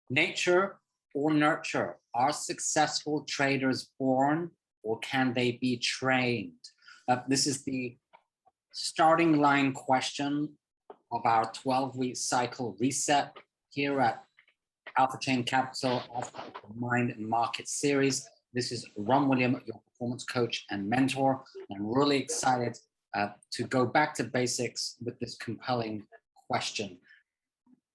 Nature or nurture? Are successful traders born or can they be trained? This is the starting line question of our 12-week cycle reset here at Alphachain Capital, Mind and Market series. This is Ron William, your performance coach and mentor. I'm really excited to go back to basics with this compelling question.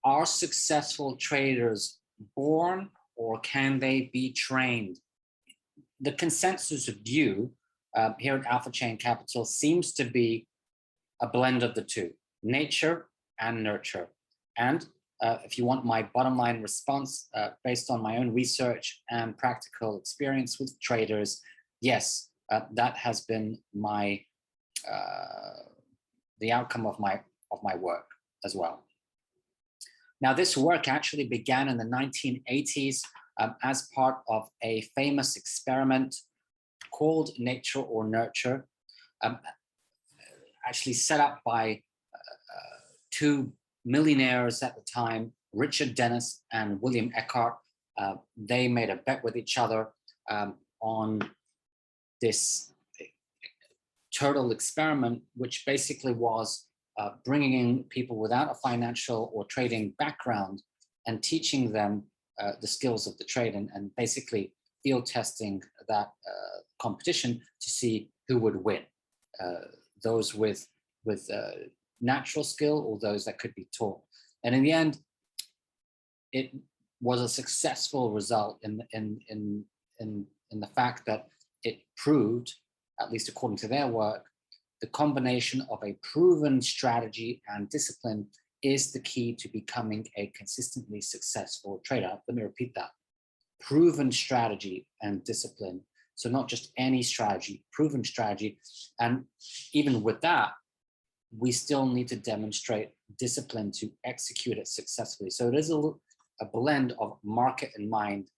Are successful traders born or can they be trained? The consensus view here at Alphachain Capital seems to be a blend of the two, nature and nurture. And if you want my bottom line response based on my own research and practical experience with traders, yes, that has been my the outcome of my work as well. Now, this work actually began in the 1980s as part of a famous experiment called Nature or Nurture, actually set up by two millionaires at the time, Richard Dennis and William Eckhart. They made a bet with each other on this total experiment, which basically was bringing in people without a financial or trading background and teaching them the skills of the trade and basically field testing that competition to see who would win, those with natural skill or those that could be taught. And in the end, it was a successful result in the fact that it proved, at least according to their work, the combination of a proven strategy and discipline is the key to becoming a consistently successful trader. Let me repeat that. Proven strategy and discipline. So not just any strategy, proven strategy. And even with that, we still need to demonstrate discipline to execute it successfully. So it is a blend of market and mind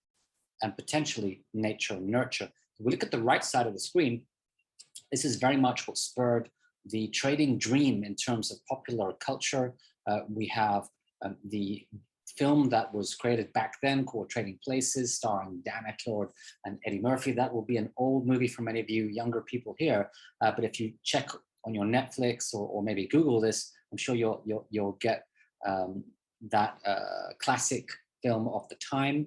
and potentially nature and nurture. If we look at the right side of the screen, this is very much what spurred the trading dream in terms of popular culture. We have the film that was created back then called Trading Places, starring Dan Aykroyd and Eddie Murphy. That will be an old movie for many of you younger people here. But if you check on your Netflix or maybe Google this, I'm sure you'll get that classic film of the time.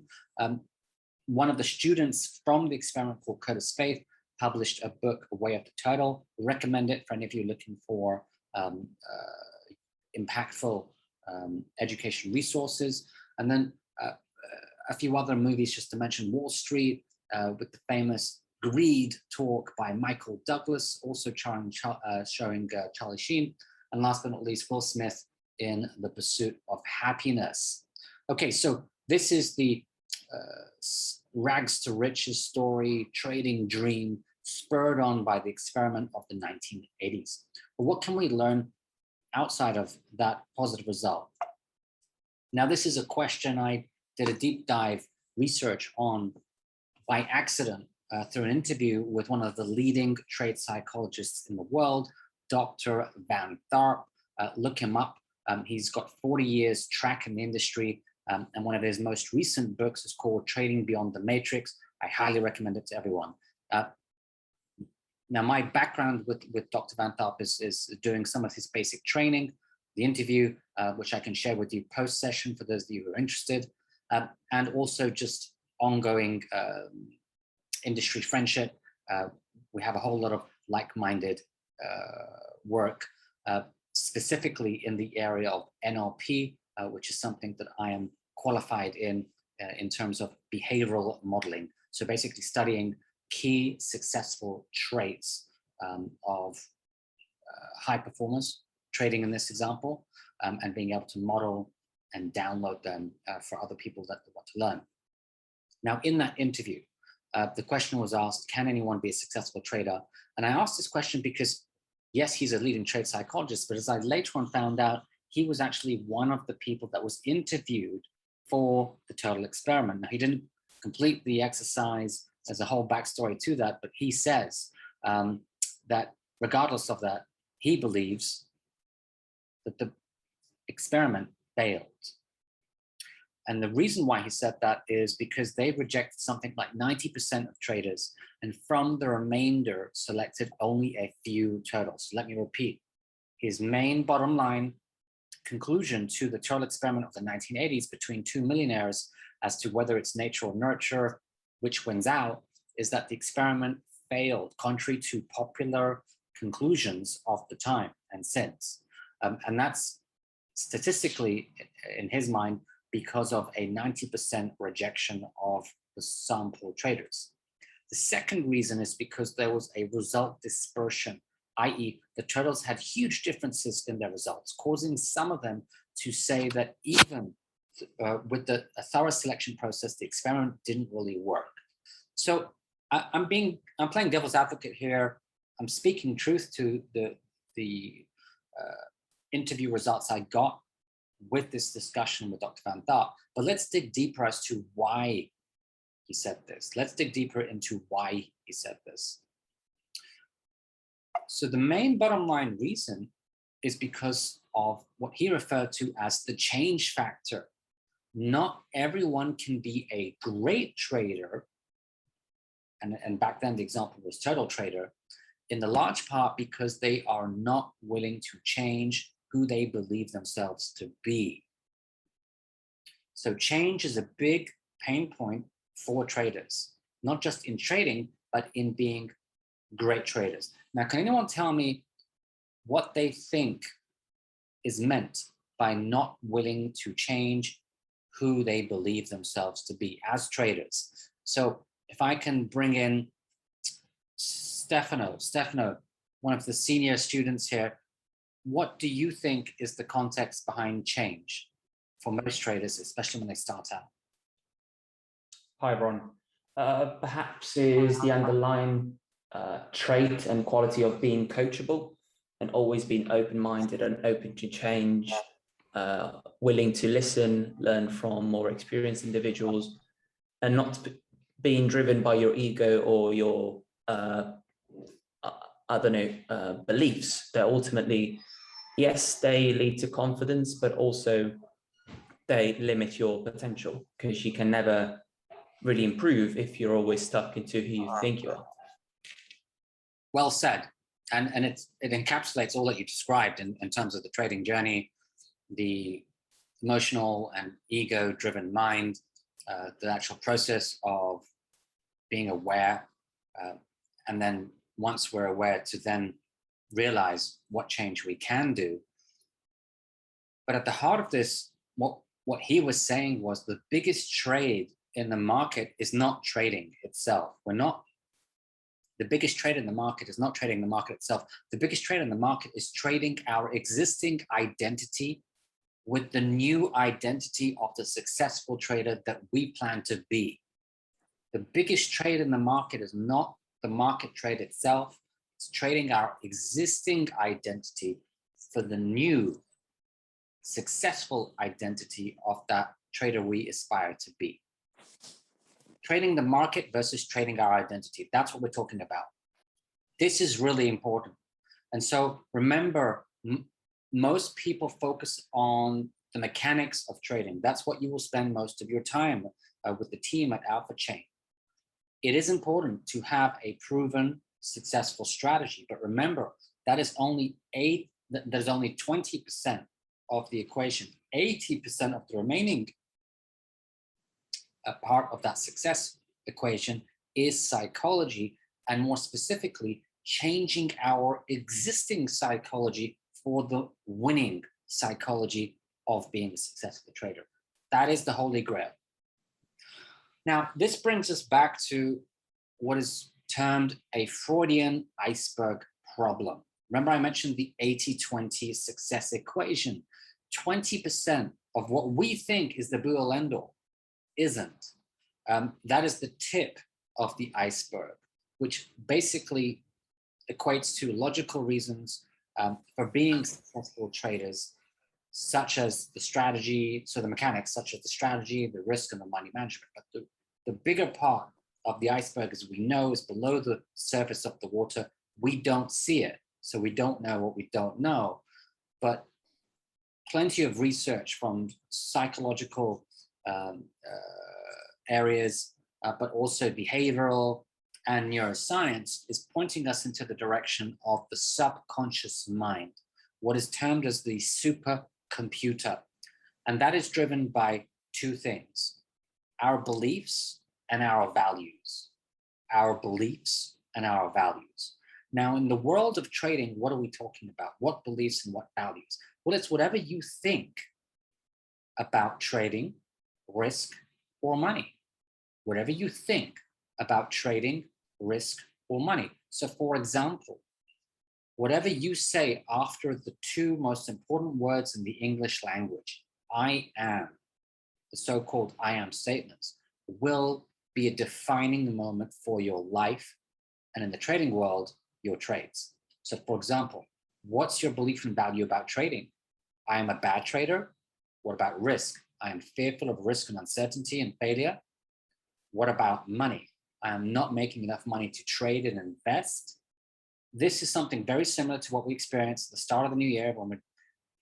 One of the students from the experiment called Curtis Faith published a book, A Way of the Turtle. Recommend it for any of you looking for impactful education resources. And then a few other movies, just to mention Wall Street, with the famous Greed talk by Michael Douglas, also showing Charlie Sheen. And last but not least, Will Smith in The Pursuit of Happiness. Okay, so this is the rags to riches story, trading dream, spurred on by the experiment of the 1980s. But what can we learn outside of that positive result? Now, this is a question I did a deep dive research on by accident through an interview with one of the leading trade psychologists in the world, Dr. Van Tharp. Look him up. He's got 40 years track in the industry. And one of his most recent books is called Trading Beyond the Matrix. I highly recommend it to everyone. Now, my background with Dr. Van Tharp is doing some of his basic training, the interview, which I can share with you post-session for those of you who are interested, and also just ongoing industry friendship. We have a whole lot of like-minded work, specifically in the area of NLP, which is something that I am qualified in terms of behavioral modeling. So basically studying key successful traits of high performers trading in this example, and being able to model and download them for other people that want to learn. Now, in that interview, the question was asked, can anyone be a successful trader? And I asked this question because, yes, he's a leading trade psychologist, but as I later on found out, he was actually one of the people that was interviewed for the total experiment. Now, he didn't complete the exercise. There's a whole backstory to that, but he says that regardless of that, he believes that the experiment failed. And the reason why he said that is because they rejected something like 90% of traders, and from the remainder selected only a few turtles. Let me repeat. His main bottom line conclusion to the turtle experiment of the 1980s between two millionaires as to whether it's nature or nurture, which wins out, is that the experiment failed, contrary to popular conclusions of the time and since. And that's statistically, in his mind, because of a 90% rejection of the sample traders. The second reason is because there was a result dispersion, i.e. the turtles had huge differences in their results, causing some of them to say that even with a thorough selection process, the experiment didn't really work. So I'm playing devil's advocate here. I'm speaking truth to the interview results I got with this discussion with Dr. Van Dart, but let's dig deeper as to why he said this. Let's dig deeper into why he said this. So the main bottom line reason is because of what he referred to as the change factor. Not everyone can be a great trader, and back then the example was turtle trader, in the large part because they are not willing to change who they believe themselves to be. So change is a big pain point for traders, not just in trading, but in being great traders. Now, can anyone tell me what they think is meant by not willing to change who they believe themselves to be as traders? So if I can bring in Stefano, one of the senior students here, what do you think is the context behind change for most traders, especially when they start out? Hi, Ron. Perhaps is the underlying trait and quality of being coachable and always being open-minded and open to change, willing to listen, learn from more experienced individuals, and not being driven by your ego or your, beliefs that ultimately, yes, they lead to confidence, but also they limit your potential because you can never really improve if you're always stuck into who you think you are. Well said. And it encapsulates all that you described in terms of the trading journey, the emotional and ego-driven mind, the actual process of being aware, and then once we're aware to then realize what change we can do. But at the heart of this, what he was saying was the biggest trade in the market is not trading itself. The biggest trade in the market is not trading the market itself. The biggest trade in the market is trading our existing identity with the new identity of the successful trader that we plan to be. The biggest trade in the market is not the market trade itself. It's trading our existing identity for the new successful identity of that trader we aspire to be. Trading the market versus trading our identity. That's what we're talking about. This is really important. And so remember, most people focus on the mechanics of trading. That's what you will spend most of your time with the team at Alphachain. It is important to have a proven, successful strategy, but remember, that is only 20% of the equation. 80% of the remaining part of that success equation is psychology, and more specifically, changing our existing psychology for the winning psychology of being a successful trader. That is the Holy Grail. Now, this brings us back to what is termed a Freudian iceberg problem. Remember I mentioned the 80-20 success equation. 20% of what we think is the be-all end-all isn't. That is the tip of the iceberg, which basically equates to logical reasons for being successful traders, such as the strategy, so the mechanics, such as the strategy, the risk, and the money management. But the bigger part of the iceberg, as we know, is below the surface of the water. We don't see it, so we don't know what we don't know. But plenty of research from psychological areas, but also behavioral and neuroscience, is pointing us into the direction of the subconscious mind, what is termed as the supercomputer. And that is driven by two things: our beliefs and our values. Our beliefs and our values. Now, in the world of trading, what are we talking about? What beliefs and what values? Well, it's whatever you think about trading, risk, or money. Whatever you think about trading, risk, or money. So, for example, whatever you say after the two most important words in the English language, I am, the so-called I am statements, will be a defining moment for your life, and in the trading world, your trades. So for example, what's your belief and value about trading? I am a bad trader. What about risk? I am fearful of risk and uncertainty and failure. What about money? I am not making enough money to trade and invest. This is something very similar to what we experienced at the start of the new year when we're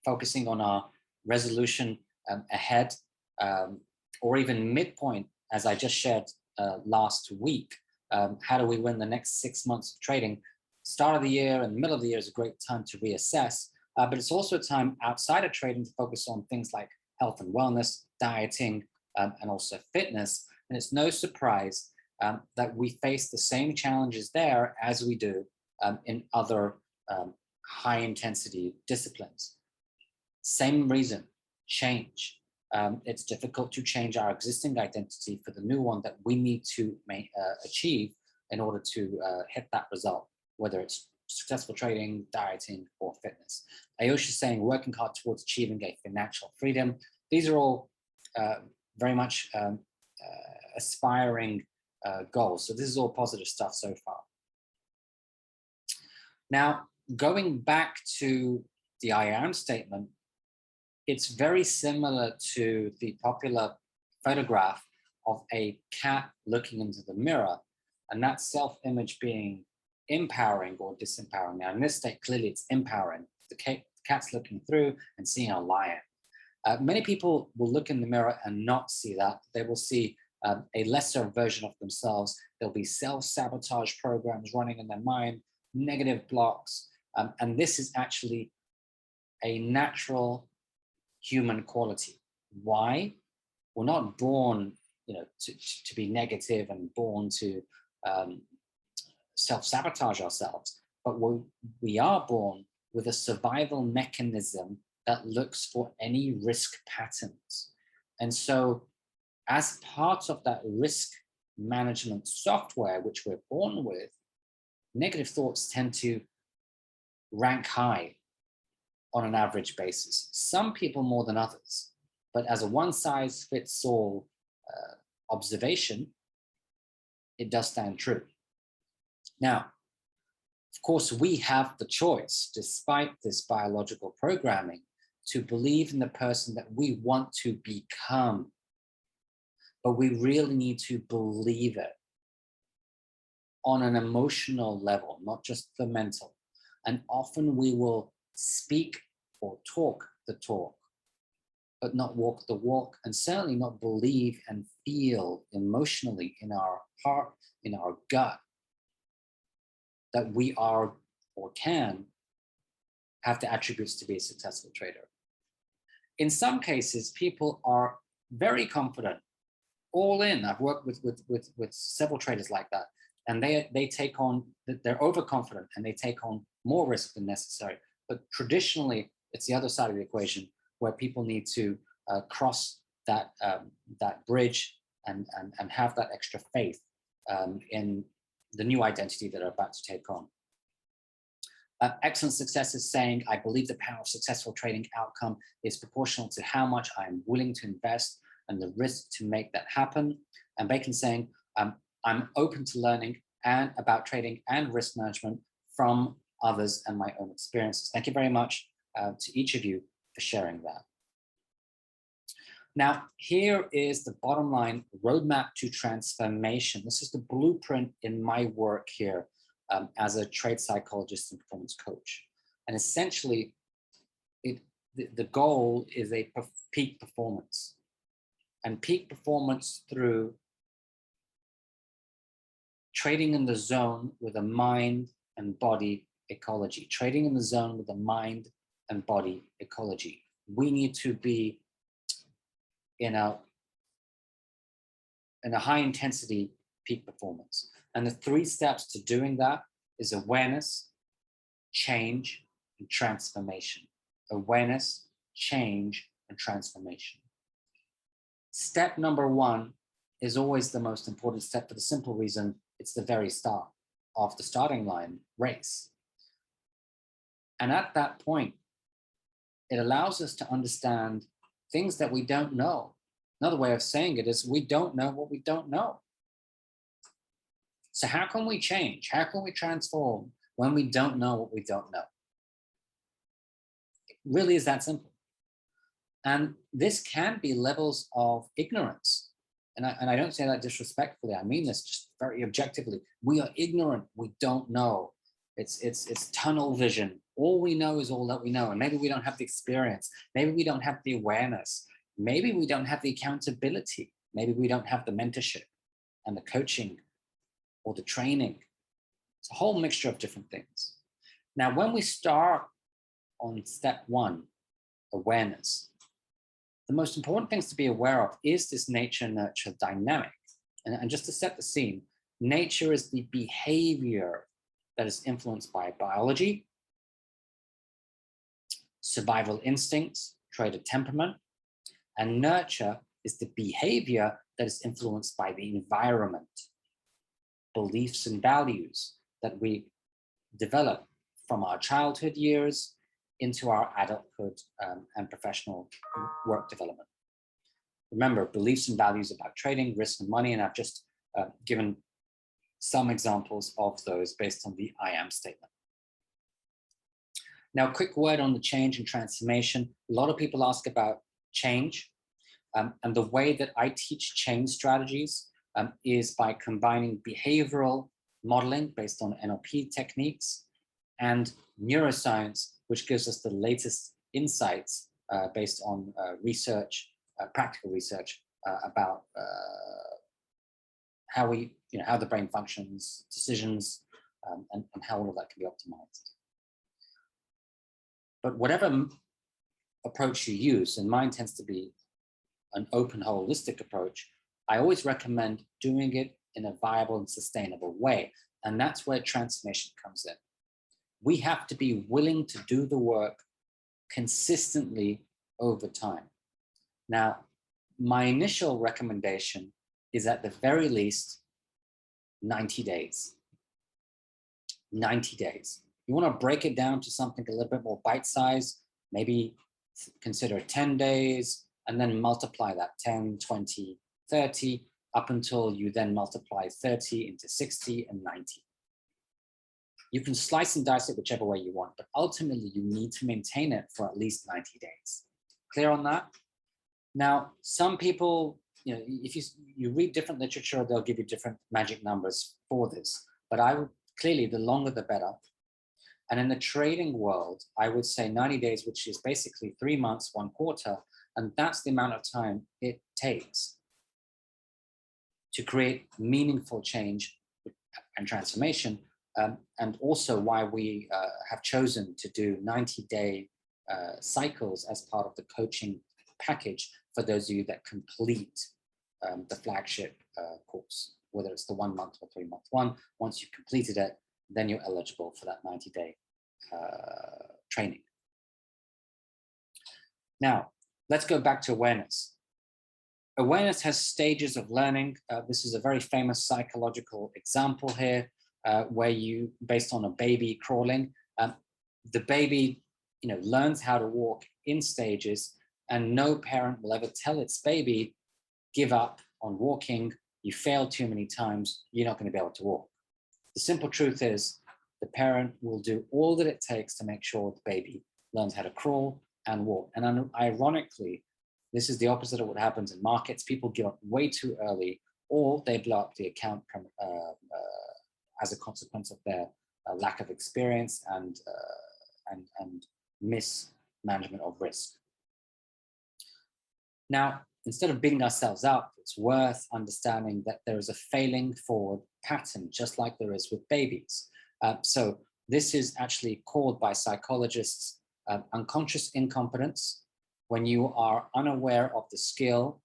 focusing on our resolution ahead, or even midpoint, as I just shared last week. How do we win the next 6 months of trading? Start of the year and the middle of the year is a great time to reassess, but it's also a time outside of trading to focus on things like health and wellness, dieting, and also fitness. And it's no surprise that we face the same challenges there as we do in other high intensity disciplines. Same reason: change. It's difficult to change our existing identity for the new one that we need to achieve in order to hit that result, whether it's successful trading, dieting, or fitness. Ayosha is saying working hard towards achieving a financial freedom. These are all very much aspiring goals. So this is all positive stuff so far. Now, going back to the I am statement, it's very similar to the popular photograph of a cat looking into the mirror, and that self-image being empowering or disempowering. Now, in this state, clearly it's empowering. The cat's looking through and seeing a lion. Many people will look in the mirror and not see that. They will see a lesser version of themselves. There'll be self-sabotage programs running in their mind, negative blocks, and this is actually a natural human quality. Why? We're not born, to be negative and born to self-sabotage ourselves, but we are born with a survival mechanism that looks for any risk patterns. And so as part of that risk management software, which we're born with, negative thoughts tend to rank high on an average basis. Some people more than others, but as a one-size-fits-all observation, it does stand true. Now, of course, we have the choice, despite this biological programming, to believe in the person that we want to become. But we really need to believe it on an emotional level, not just the mental. And often we will speak or talk the talk, but not walk the walk, and certainly not believe and feel emotionally in our heart, in our gut, that we are or can have the attributes to be a successful trader. In some cases, people are very confident, all in. I've worked with several traders like that, and they take on, they're overconfident and they take on more risk than necessary. But traditionally, it's the other side of the equation where people need to cross that bridge and have that extra faith in the new identity that they're about to take on. Excellent Success is saying, I believe the power of successful trading outcome is proportional to how much I'm willing to invest and the risk to make that happen. And Bacon's saying, I'm open to learning and about trading and risk management from others and my own experiences. Thank you very much to each of you for sharing that. Now, here is the bottom line roadmap to transformation. This is the blueprint in my work here as a trade psychologist and performance coach. And essentially, the goal is a peak performance. and peak performance through trading in the zone with a mind and body ecology. Trading in the zone with a mind and body ecology. We need to be in a high intensity peak performance. And the 3 steps to doing that is awareness, change, and transformation. Awareness, change, and transformation. Step number 1 is always the most important step for the simple reason it's the very start of the starting line race. And at that point, it allows us to understand things that we don't know. Another way of saying it is we don't know what we don't know. So how can we change? How can we transform when we don't know what we don't know? It really is that simple. And this can be levels of ignorance. And I don't say that disrespectfully. I mean this just very objectively. We are ignorant. We don't know. It's tunnel vision. All we know is all that we know. And maybe we don't have the experience. Maybe we don't have the awareness. Maybe we don't have the accountability. Maybe we don't have the mentorship and the coaching or the training. It's a whole mixture of different things. Now, when we start on step 1, awareness, the most important things to be aware of is this nature-nurture dynamic. And just to set the scene, nature is the behavior that is influenced by biology, survival instincts, trait of temperament, and nurture is the behavior that is influenced by the environment, beliefs and values that we develop from our childhood years into our adulthood and professional work development. Remember, beliefs and values about trading, risk, and money, and I've just given some examples of those based on the I am statement. Now, a quick word on the change and transformation. A lot of people ask about change, and the way that I teach change strategies is by combining behavioral modeling based on NLP techniques and neuroscience, which gives us the latest insights based on research, practical research about how how the brain functions, decisions, and how all of that can be optimized. But whatever approach you use, and mine tends to be an open, holistic approach, I always recommend doing it in a viable and sustainable way. And that's where transformation comes in. We have to be willing to do the work consistently over time. Now, my initial recommendation is at the very least 90 days. 90 days. You want to break it down to something a little bit more bite-sized, maybe consider 10 days, and then multiply that 10, 20, 30, up until you then multiply 30 into 60 and 90. You can slice and dice it whichever way you want, but ultimately you need to maintain it for at least 90 days. Clear on that? Now, some people, if you read different literature, they'll give you different magic numbers for this, but I would clearly, the longer the better. And in the trading world, I would say 90 days, which is basically 3 months, 1 quarter, and that's the amount of time it takes to create meaningful change and transformation. And also why we have chosen to do 90-day cycles as part of the coaching package for those of you that complete the flagship course, whether it's the 1 month or 3 month one. Once you've completed it, then you're eligible for that 90-day training. Now, let's go back to awareness. Awareness has stages of learning. This is a very famous psychological example here, where you, based on a baby crawling, the baby, learns how to walk in stages, and no parent will ever tell its baby, give up on walking. You failed too many times, you're not going to be able to walk. The simple truth is the parent will do all that it takes to make sure the baby learns how to crawl and walk. And ironically, this is the opposite of what happens in markets. People give up way too early, or they blow up the account as a consequence of their lack of experience and mismanagement of risk. Now, instead of beating ourselves up, it's worth understanding that there is a failing forward pattern, just like there is with babies. So this is actually called by psychologists unconscious incompetence, when you are unaware of the skill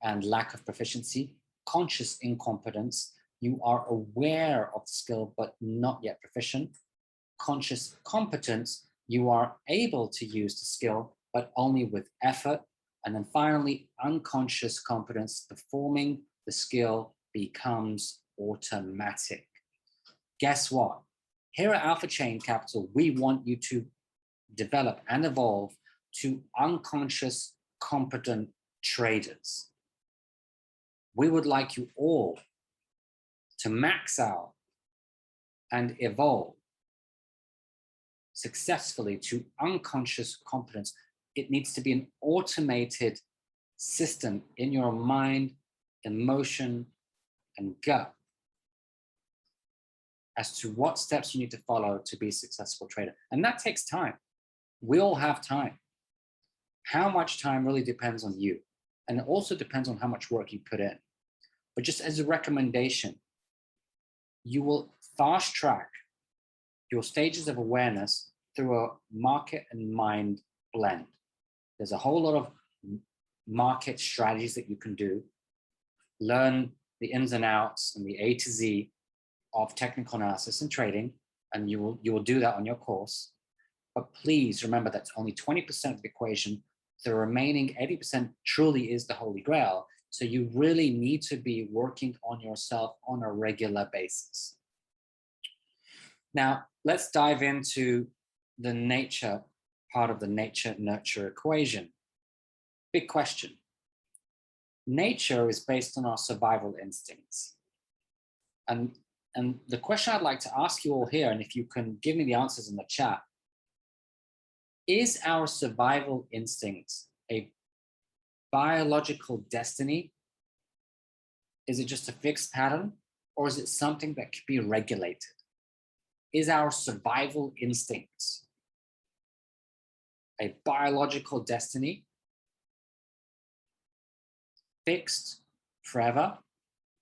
and lack of proficiency. Conscious incompetence, you are aware of the skill but not yet proficient. Conscious competence, you are able to use the skill but only with effort. And then finally, unconscious competence, performing the skill becomes automatic. Guess what? Here at Alphachain Capital, we want you to develop and evolve to unconscious competent traders. We would like you all to max out and evolve successfully to unconscious competence. It needs to be an automated system in your mind, emotion, and gut as to what steps you need to follow to be a successful trader. And that takes time. We all have time. How much time really depends on you. And it also depends on how much work you put in. But just as a recommendation, you will fast track your stages of awareness through a market and mind blend. There's a whole lot of market strategies that you can do. Learn the ins and outs and the A to Z of technical analysis and trading, and you will do that on your course. But please remember that's only 20% of the equation. The remaining 80% truly is the Holy Grail. So you really need to be working on yourself on a regular basis. Now, let's dive into the nature part of the nature-nurture equation. Big question. Nature is based on our survival instincts. And the question I'd like to ask you all here, and if you can give me the answers in the chat, is our survival instincts a biological destiny? Is it just a fixed pattern? Or is it something that can be regulated? Is our survival instincts a biological destiny, fixed forever,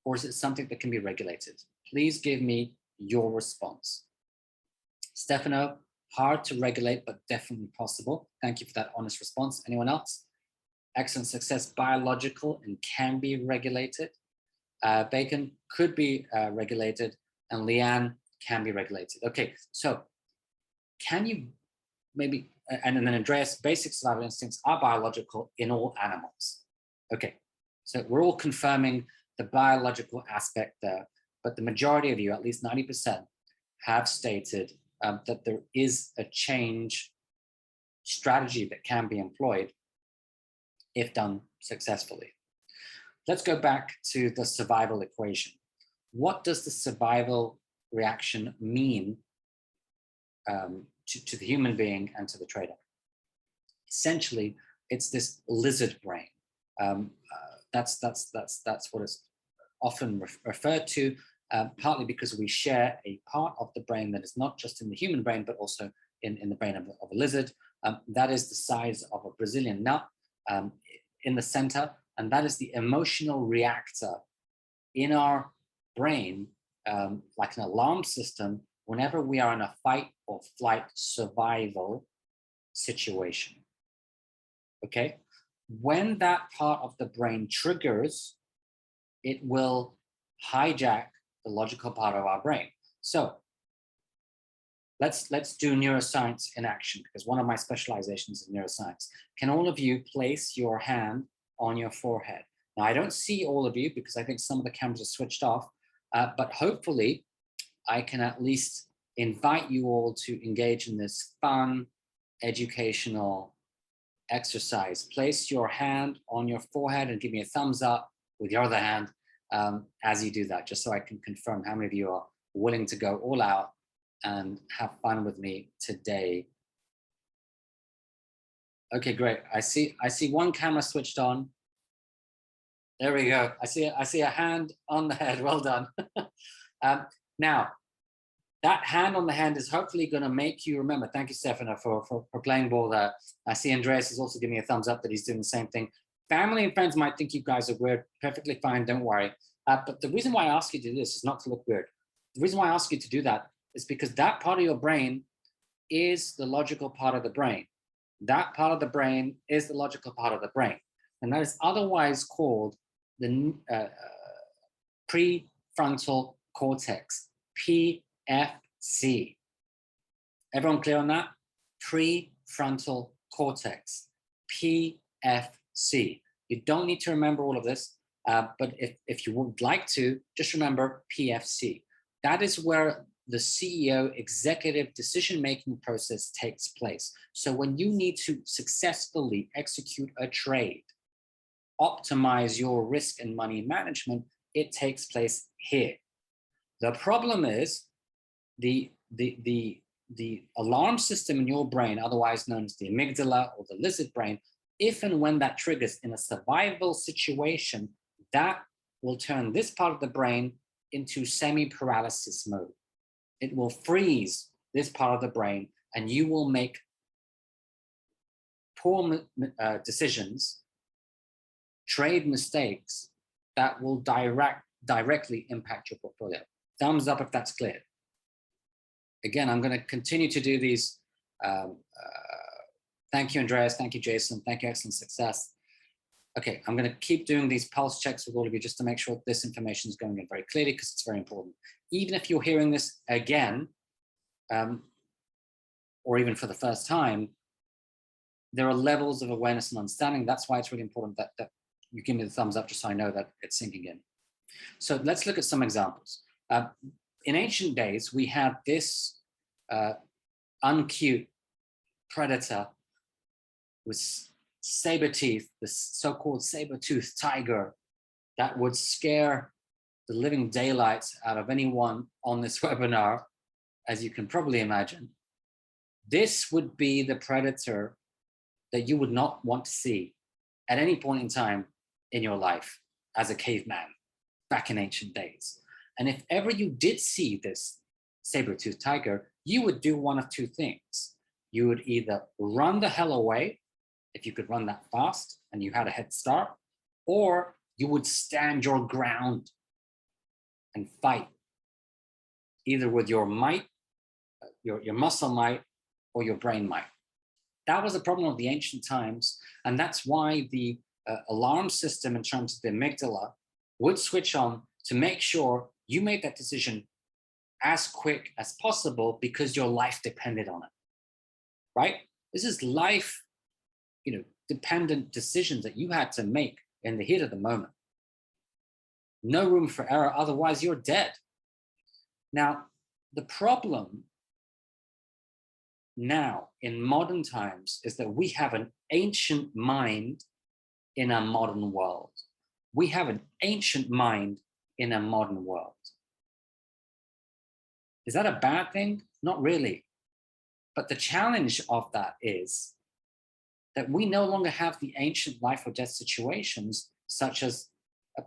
or is it something that can be regulated? Please give me your response. Stefano, hard to regulate, but definitely possible. Thank you for that honest response. Anyone else? Excellent success, biological and can be regulated. Bacon could be regulated, and Leanne can be regulated. Okay, so can you maybe, and then Andreas, basic survival instincts are biological in all animals. Okay, so we're all confirming the biological aspect there, but the majority of you, at least 90%, have stated that there is a change strategy that can be employed if done successfully. Let's go back to the survival equation. What does the survival reaction mean to the human being and to the trader? Essentially, it's this lizard brain. That's what it's often referred to, partly because we share a part of the brain that is not just in the human brain, but also in the brain of a lizard. That is the size of a Brazilian nut in the center, and that is the emotional reactor in our brain, like an alarm system, whenever we are in a fight or flight survival situation. Okay? When that part of the brain triggers, it will hijack the logical part of our brain. So let's do neuroscience in action, because one of my specializations is neuroscience. Can all of you place your hand on your forehead? Now, I don't see all of you because I think some of the cameras are switched off, but hopefully I can at least invite you all to engage in this fun, educational exercise. Place your hand on your forehead and give me a thumbs up with your other hand as you do that, just so I can confirm how many of you are willing to go all out and have fun with me today. Okay, great. I see one camera switched on. There we go. I see a hand on the head. Well done. Now, that hand on the hand is hopefully going to make you remember. Thank you, Stefano, for playing ball there. I see Andreas is also giving me a thumbs up that he's doing the same thing. Family and friends might think you guys are weird. Perfectly fine, don't worry. But the reason why I ask you to do this is not to look weird. The reason why I ask you to do that is because that part of your brain is the logical part of the brain. That part of the brain is the logical part of the brain. And that is otherwise called the prefrontal cortex, PFC. Everyone clear on that? Prefrontal cortex, PFC. You don't need to remember all of this, but if you would like to, just remember PFC. That is where the CEO executive decision-making process takes place. So when you need to successfully execute a trade, optimize your risk and money management, it takes place here. The problem is the alarm system in your brain, otherwise known as the amygdala or the lizard brain, if and when that triggers in a survival situation, that will turn this part of the brain into semi-paralysis mode. It will freeze this part of the brain, and you will make poor decisions, trade mistakes that will directly impact your portfolio. Thumbs up if that's clear. Again, I'm going to continue to do these. Thank you, Andreas. Thank you, Jason. Thank you, excellent success. Okay, I'm going to keep doing these pulse checks with all of you just to make sure this information is going in very clearly, because it's very important. Even if you're hearing this again, or even for the first time, there are levels of awareness and understanding. That's why it's really important that you give me the thumbs up just so I know that it's sinking in. So let's look at some examples. In ancient days, we had this uncute predator with saber teeth, this so-called saber-toothed tiger that would scare the living daylights out of anyone on this webinar, as you can probably imagine. This would be the predator that you would not want to see at any point in time in your life as a caveman back in ancient days. And if ever you did see this saber-toothed tiger, you would do one of two things. You would either run the hell away, if you could run that fast and you had a head start, or you would stand your ground and fight, either with your might, your muscle might, or your brain might. That was the problem of the ancient times, and that's why the alarm system in terms of the amygdala would switch on to make sure you made that decision as quick as possible because your life depended on it, right? This is life, dependent decisions that you had to make in the heat of the moment. No room for error, otherwise you're dead. Now, the problem now in modern times is that we have an ancient mind in a modern world. We have an ancient mind in a modern world. Is that a bad thing? Not really. But the challenge of that is that we no longer have the ancient life or death situations, such as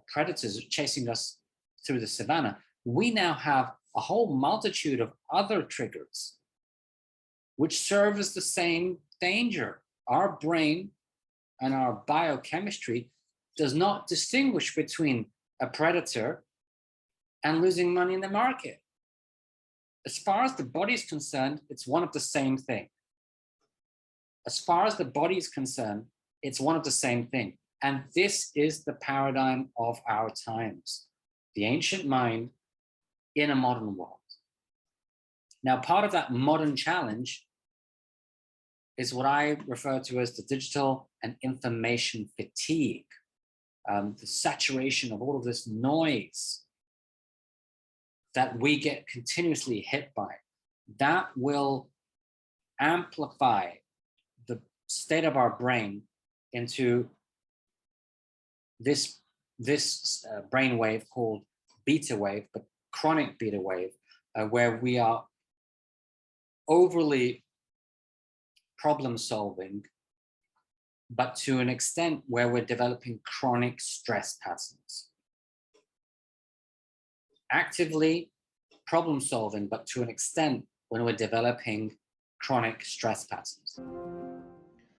predators chasing us through the savannah. We now have a whole multitude of other triggers which serve as the same danger. Our brain and our biochemistry does not distinguish between a predator and losing money in the market. As far as the body is concerned, it's one of the same thing. As far as the body is concerned, it's one of the same thing. And this is the paradigm of our times, the ancient mind in a modern world. Now, part of that modern challenge is what I refer to as the digital and information fatigue, the saturation of all of this noise that we get continuously hit by. That will amplify the state of our brain into this brain wave called beta wave, but chronic beta wave, where we are overly problem solving, but to an extent where we're developing chronic stress patterns. Actively problem solving, but to an extent when we're developing chronic stress patterns.